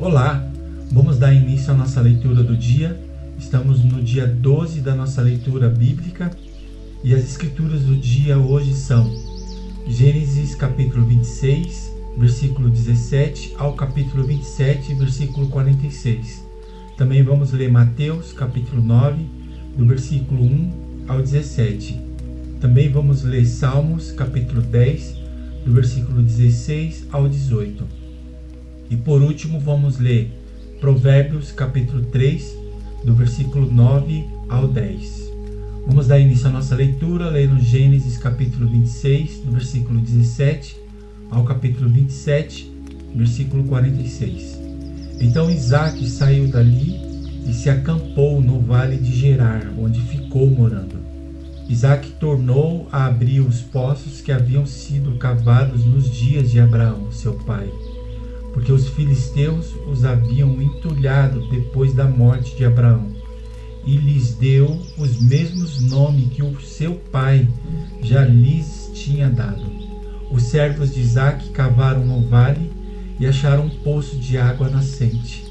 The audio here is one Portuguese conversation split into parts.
Olá, vamos dar início à nossa leitura do dia. Estamos no dia 12 da nossa leitura bíblica e as escrituras do dia hoje são Gênesis capítulo 26, versículo 17 ao capítulo 27, versículo 46. Também vamos ler Mateus capítulo 9, do versículo 1 ao 17. Também vamos ler Salmos capítulo 10, do versículo 16 ao 18. E por último vamos ler Provérbios capítulo 3, do versículo 9 ao 10. Vamos dar início à nossa leitura, lendo Gênesis capítulo 26, do versículo 17 ao capítulo 27, versículo 46. Então Isaque saiu dali e se acampou no vale de Gerar, onde ficou morando. Isaque tornou a abrir os poços que haviam sido cavados nos dias de Abraão, seu pai, porque os filisteus os haviam entulhado depois da morte de Abraão, e lhes deu os mesmos nomes que o seu pai já lhes tinha dado. Os servos de Isaque cavaram no vale e acharam um poço de água nascente.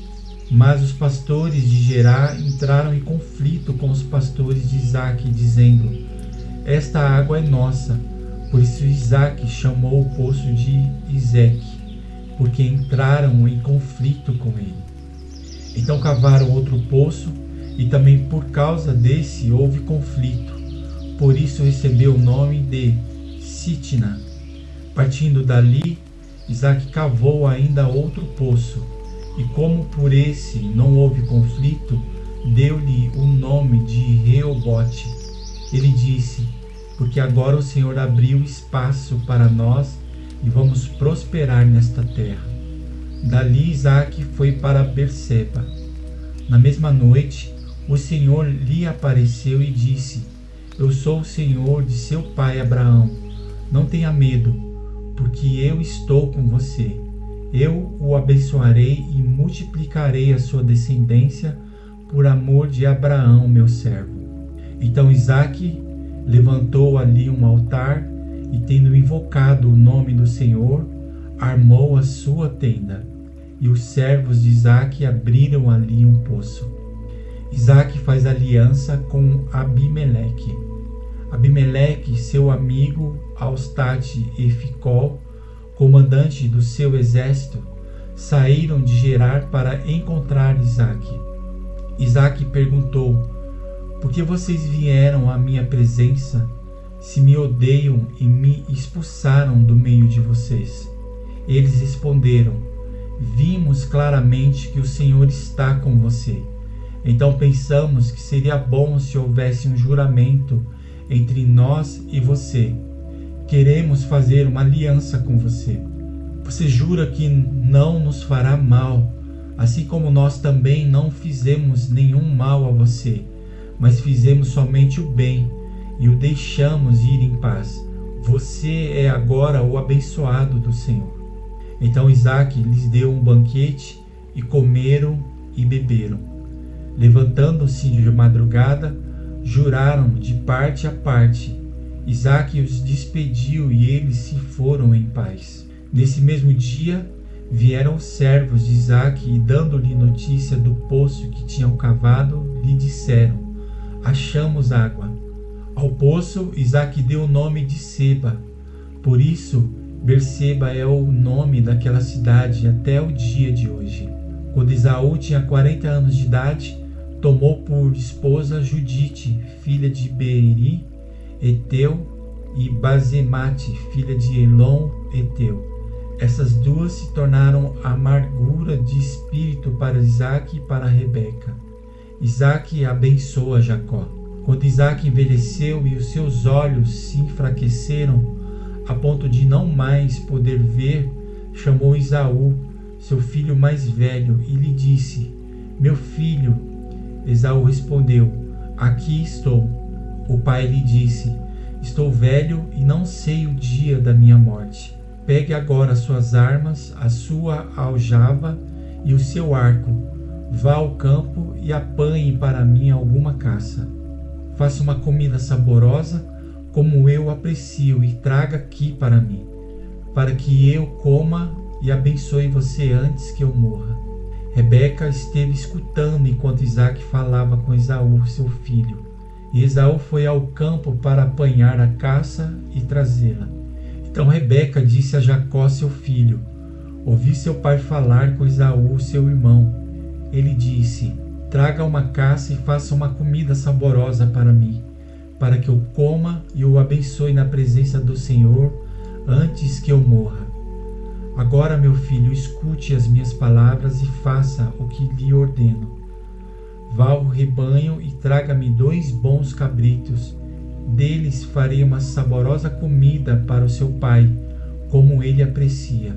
Mas os pastores de Gerar entraram em conflito com os pastores de Isaque, dizendo: esta água é nossa. Por isso Isaque chamou o poço de Ezeque, porque entraram em conflito com ele. Então cavaram outro poço, e também por causa desse houve conflito. Por isso recebeu o nome de Sitna. Partindo dali, Isaque cavou ainda outro poço, e como por esse não houve conflito, deu-lhe o nome de Reobote. Ele disse: porque agora o Senhor abriu espaço para nós e vamos prosperar nesta terra. Dali Isaque foi para Berseba. Na mesma noite, o Senhor lhe apareceu e disse: eu sou o Senhor de seu pai Abraão. Não tenha medo, porque eu estou com você. Eu o abençoarei e multiplicarei a sua descendência por amor de Abraão, meu servo. Então Isaque levantou ali um altar e, tendo invocado o nome do Senhor, armou a sua tenda. E os servos de Isaque abriram ali um poço. Isaque faz aliança com Abimeleque. Abimeleque, seu amigo Austate e Ficol, comandante do seu exército, saíram de Gerar para encontrar Isaque. Isaque perguntou: por que vocês vieram à minha presença, se me odeiam e me expulsaram do meio de vocês? Eles responderam: vimos claramente que o Senhor está com você. Então pensamos que seria bom se houvesse um juramento entre nós e você. Queremos fazer uma aliança com você. Você jura que não nos fará mal, assim como nós também não fizemos nenhum mal a você, mas fizemos somente o bem e o deixamos ir em paz. Você é agora o abençoado do Senhor. Então Isaque lhes deu um banquete e comeram e beberam. Levantando-se de madrugada, juraram de parte a parte. Isaque os despediu e eles se foram em paz. Nesse mesmo dia vieram os servos de Isaque e, dando-lhe notícia do poço que tinham cavado, lhe disseram: achamos água. Ao poço Isaque deu o nome de Seba. Por isso Berseba é o nome daquela cidade até o dia de hoje. Quando Esaú tinha 40 anos de idade, tomou por esposa Judite, filha de Beeri, Eteu, e Bazemate, filha de Elon, Eteu. Essas duas se tornaram amargura de espírito para Isaque e para Rebeca. Isaque abençoa Jacó. Quando Isaque envelheceu e os seus olhos se enfraqueceram, a ponto de não mais poder ver, chamou Esaú, seu filho mais velho, e lhe disse: meu filho. Esaú respondeu: aqui estou. O pai lhe disse: estou velho e não sei o dia da minha morte. Pegue agora suas armas, a sua aljava e o seu arco. Vá ao campo e apanhe para mim alguma caça. Faça uma comida saborosa, como eu aprecio, e traga aqui para mim, para que eu coma e abençoe você antes que eu morra. Rebeca esteve escutando enquanto Isaque falava com Esaú, seu filho. E Esaú foi ao campo para apanhar a caça e trazê-la. Então Rebeca disse a Jacó, seu filho: ouvi seu pai falar com Esaú, seu irmão. Ele disse: traga uma caça e faça uma comida saborosa para mim, para que eu coma e o abençoe na presença do Senhor antes que eu morra. Agora, meu filho, escute as minhas palavras e faça o que lhe ordeno. Vá ao rebanho e traga-me 2 bons cabritos. Deles farei uma saborosa comida para o seu pai, como ele aprecia.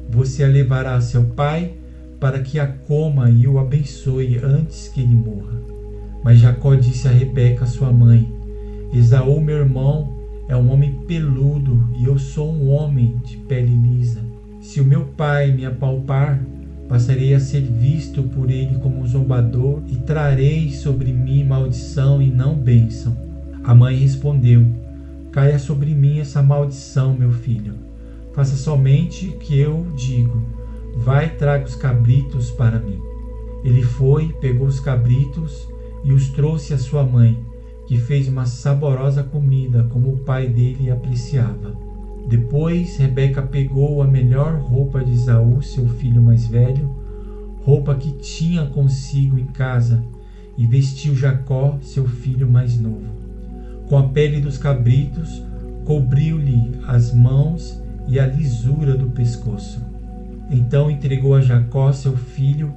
Você a levará a seu pai para que a coma e o abençoe antes que ele morra. Mas Jacó disse a Rebeca, sua mãe: Esaú, meu irmão, é um homem peludo e eu sou um homem de pele lisa. Se o meu pai me apalpar, passarei a ser visto por ele como um zombador e trarei sobre mim maldição e não bênção. A mãe respondeu: caia sobre mim essa maldição, meu filho. Faça somente o que eu digo. Vai e traga os cabritos para mim. Ele foi, pegou os cabritos e os trouxe à sua mãe, que fez uma saborosa comida como o pai dele apreciava. Depois Rebeca pegou a melhor roupa de Esaú, seu filho mais velho, roupa que tinha consigo em casa, e vestiu Jacó, seu filho mais novo. Com a pele dos cabritos, cobriu-lhe as mãos e a lisura do pescoço. Então entregou a Jacó, seu filho,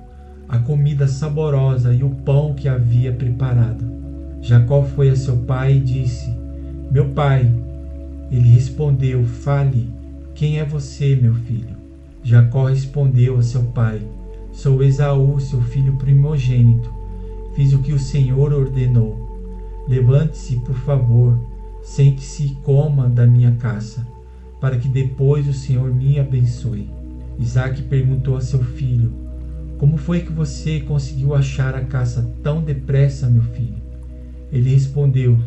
a comida saborosa e o pão que havia preparado. Jacó foi a seu pai e disse: meu pai. Ele respondeu: fale, quem é você, meu filho? Jacó respondeu a seu pai: sou Esaú, seu filho primogênito. Fiz o que o Senhor ordenou. Levante-se, por favor, sente-se e coma da minha caça, para que depois o Senhor me abençoe. Isaque perguntou a seu filho: como foi que você conseguiu achar a caça tão depressa, meu filho? Ele respondeu: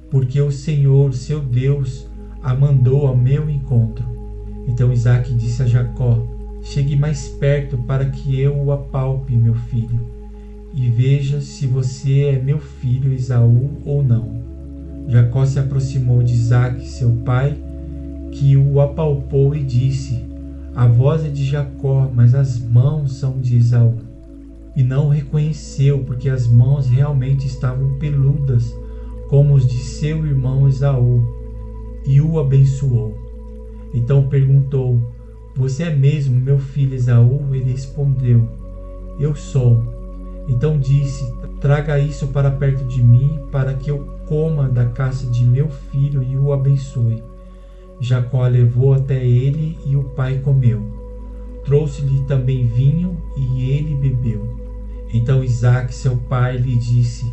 porque o Senhor, seu Deus, a mandou ao meu encontro. Então Isaque disse a Jacó: chegue mais perto para que eu o apalpe, meu filho, e veja se você é meu filho Esaú ou não. Jacó se aproximou de Isaque, seu pai, que o apalpou e disse: a voz é de Jacó, mas as mãos são de Esaú. E não o reconheceu, porque as mãos realmente estavam peludas, como os de seu irmão Esaú, e o abençoou. Então perguntou: você é mesmo meu filho Esaú? Ele respondeu: eu sou. Então disse: traga isso para perto de mim, para que eu coma da caça de meu filho e o abençoe. Jacó a levou até ele e o pai comeu. Trouxe-lhe também vinho e ele bebeu. Então Isaque, seu pai, lhe disse: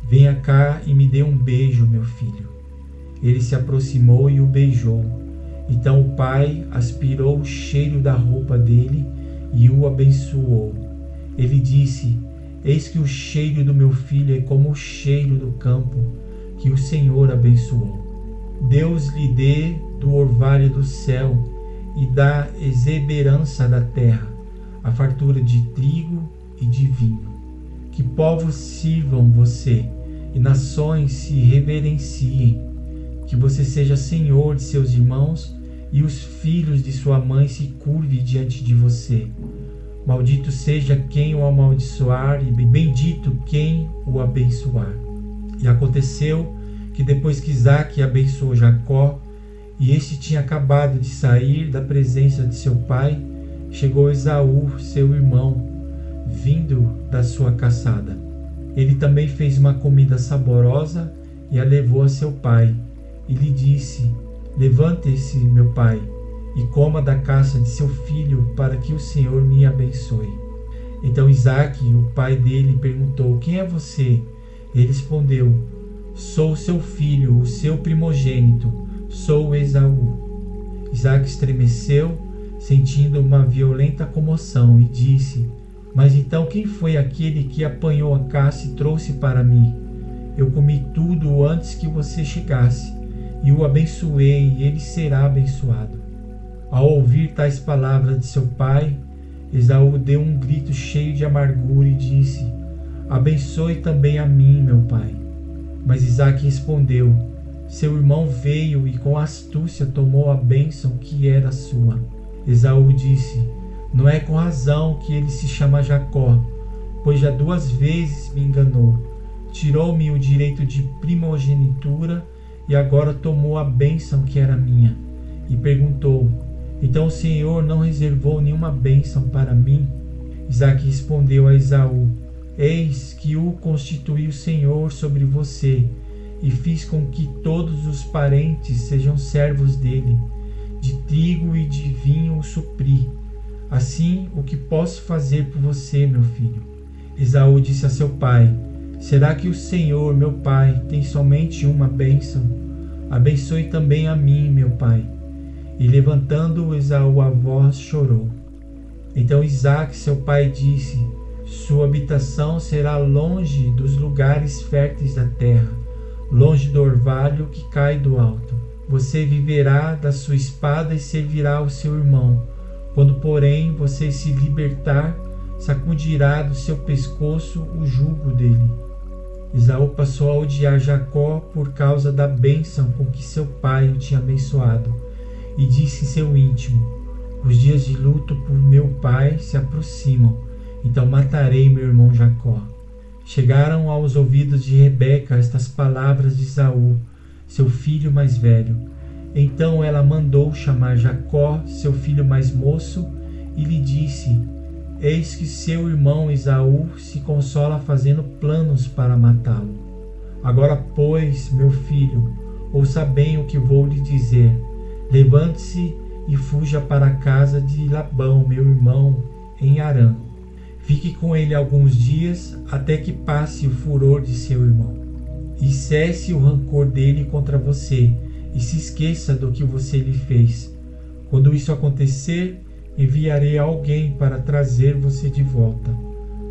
venha cá e me dê um beijo, meu filho. Ele se aproximou e o beijou. Então o pai aspirou o cheiro da roupa dele e o abençoou. Ele disse: eis que o cheiro do meu filho é como o cheiro do campo que o Senhor abençoou. Deus lhe dê do orvalho do céu e da exuberância da terra a fartura de trigo e de vinho. Que povos sirvam você e nações se reverenciem. Que você seja senhor de seus irmãos e os filhos de sua mãe se curvem diante de você. Maldito seja quem o amaldiçoar e bendito quem o abençoar. E aconteceu que depois que Isaque abençoou Jacó, e este tinha acabado de sair da presença de seu pai, chegou Esaú, seu irmão, vindo da sua caçada. Ele também fez uma comida saborosa e a levou a seu pai, e lhe disse: levante-se, meu pai, e coma da caça de seu filho, para que o Senhor me abençoe. Então Isaque, o pai dele, perguntou: quem é você? Ele respondeu: sou seu filho, o seu primogênito, sou Esaú. Isaque estremeceu, sentindo uma violenta comoção, e disse: mas então quem foi aquele que apanhou a caça e trouxe para mim? Eu comi tudo antes que você chegasse, e o abençoei, e ele será abençoado. Ao ouvir tais palavras de seu pai, Esaú deu um grito cheio de amargura e disse: abençoe também a mim, meu pai. Mas Isaque respondeu: seu irmão veio e com astúcia tomou a bênção que era sua. Esaú disse: não é com razão que ele se chama Jacó, pois já 2 vezes me enganou. Tirou-me o direito de primogenitura e agora tomou a bênção que era minha. E perguntou: então o Senhor não reservou nenhuma bênção para mim? Isaque respondeu a Esaú: eis que o constituí o Senhor sobre você, e fiz com que todos os parentes sejam servos dele. De trigo e de vinho o supri. Assim, o que posso fazer por você, meu filho? Esaú disse a seu pai: será que o Senhor, meu pai, tem somente uma bênção? Abençoe também a mim, meu pai. E levantando Esaú a voz, chorou. Então Isaque, seu pai, disse: sua habitação será longe dos lugares férteis da terra, longe do orvalho que cai do alto. Você viverá da sua espada e servirá ao seu irmão. Quando, porém, você se libertar, sacudirá do seu pescoço o jugo dele. Esaú passou a odiar Jacó por causa da bênção com que seu pai o tinha abençoado, e disse em seu íntimo: os dias de luto por meu pai se aproximam, então matarei meu irmão Jacó. Chegaram aos ouvidos de Rebeca estas palavras de Esaú, seu filho mais velho. Então ela mandou chamar Jacó, seu filho mais moço, e lhe disse: eis que seu irmão Esaú se consola fazendo planos para matá-lo. Agora, pois, meu filho, ouça bem o que vou lhe dizer. Levante-se e fuja para a casa de Labão, meu irmão, em Harã. Fique com ele alguns dias, até que passe o furor de seu irmão, e cesse o rancor dele contra você, e se esqueça do que você lhe fez. Quando isso acontecer, enviarei alguém para trazer você de volta.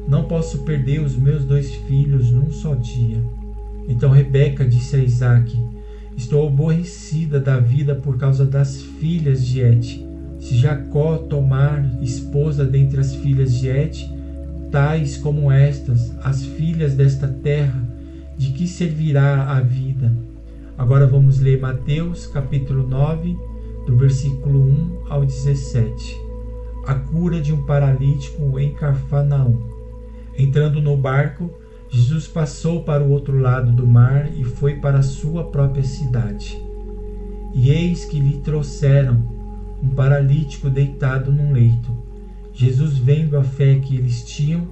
Não posso perder os meus 2 filhos num só dia. Então Rebeca disse a Isaque: estou aborrecida da vida por causa das filhas de Et. Se Jacó tomar esposa dentre as filhas de Et, tais como estas, as filhas desta terra, de que servirá a vida? Agora vamos ler Mateus capítulo 9, do versículo 1 ao 17. A cura de um paralítico em Cafarnaum. Entrando no barco, Jesus passou para o outro lado do mar e foi para a sua própria cidade. E eis que lhe trouxeram um paralítico deitado num leito. Jesus, vendo a fé que eles tinham,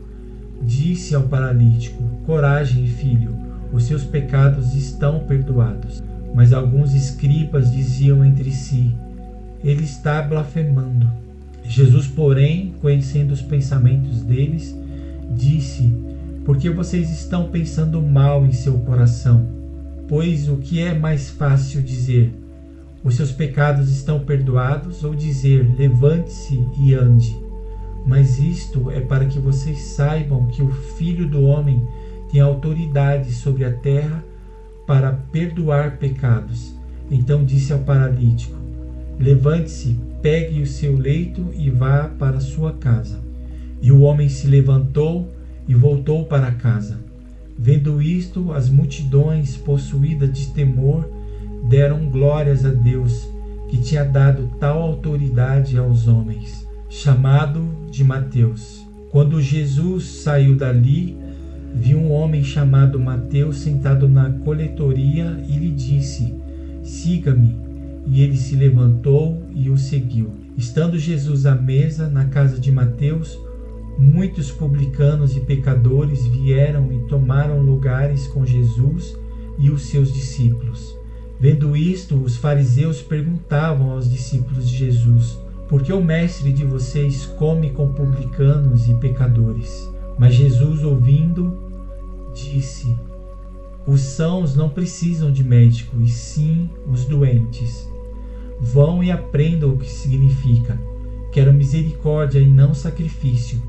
disse ao paralítico: coragem, filho, os seus pecados estão perdoados. Mas alguns escribas diziam entre si: ele está blasfemando. Jesus, porém, conhecendo os pensamentos deles, disse: por que vocês estão pensando mal em seu coração? Pois o que é mais fácil dizer: os seus pecados estão perdoados, ou dizer: levante-se e ande? Mas isto é para que vocês saibam que o Filho do Homem tem autoridade sobre a terra para perdoar pecados. Então disse ao paralítico: levante-se, pegue o seu leito e vá para sua casa. E o homem se levantou e voltou para casa. Vendo isto, as multidões, possuídas de temor, deram glórias a Deus, que tinha dado tal autoridade aos homens. Chamado de Mateus. Quando Jesus saiu dali, viu um homem chamado Mateus sentado na coletoria e lhe disse: siga-me. E ele se levantou e o seguiu. Estando Jesus à mesa na casa de Mateus, muitos publicanos e pecadores vieram e tomaram lugares com Jesus e os seus discípulos. Vendo isto, os fariseus perguntavam aos discípulos de Jesus: por que o mestre de vocês come com publicanos e pecadores? Mas Jesus, ouvindo, disse: os sãos não precisam de médico, e sim os doentes. Vão e aprendam o que significa: quero misericórdia e não sacrifício,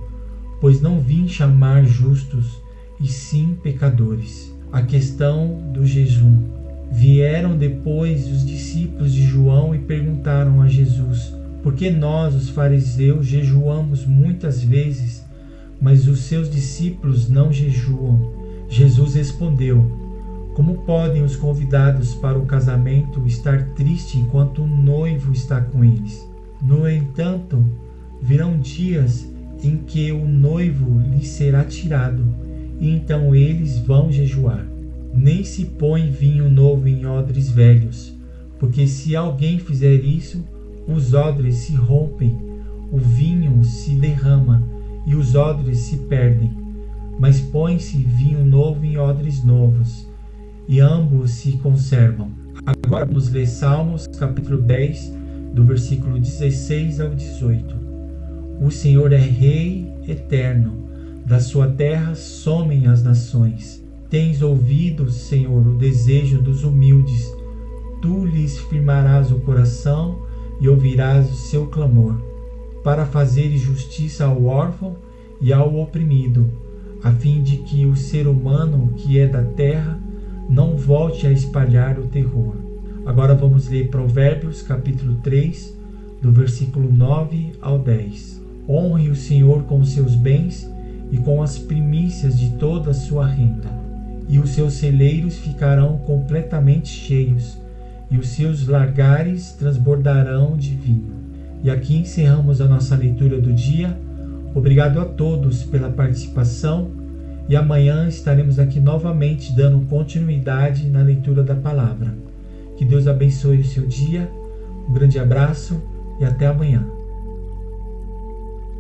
pois não vim chamar justos, e sim pecadores. A questão do jejum. Vieram depois os discípulos de João e perguntaram a Jesus: Porque nós, os fariseus, jejuamos muitas vezes, mas os seus discípulos não jejuam. Jesus respondeu: como podem os convidados para o casamento estar tristes enquanto o noivo está com eles? No entanto, virão dias em que o noivo lhes será tirado, e então eles vão jejuar. Nem se põe vinho novo em odres velhos, porque se alguém fizer isso, os odres se rompem, o vinho se derrama e os odres se perdem. Mas põe-se vinho novo em odres novos, e ambos se conservam. Agora vamos ler Salmos, capítulo 10, do versículo 16 ao 18. O Senhor é Rei eterno, da sua terra somem as nações. Tens ouvido, Senhor, o desejo dos humildes. Tu lhes firmarás o coração e ouvirás o seu clamor, para fazeres justiça ao órfão e ao oprimido, a fim de que o ser humano que é da terra não volte a espalhar o terror. Agora vamos ler Provérbios, capítulo 3, do versículo 9 ao 10. Honre o Senhor com os seus bens e com as primícias de toda a sua renda, e os seus celeiros ficarão completamente cheios, e os seus lagares transbordarão de vinho. E aqui encerramos a nossa leitura do dia. Obrigado a todos pela participação, e amanhã estaremos aqui novamente dando continuidade na leitura da palavra. Que Deus abençoe o seu dia, um grande abraço e até amanhã.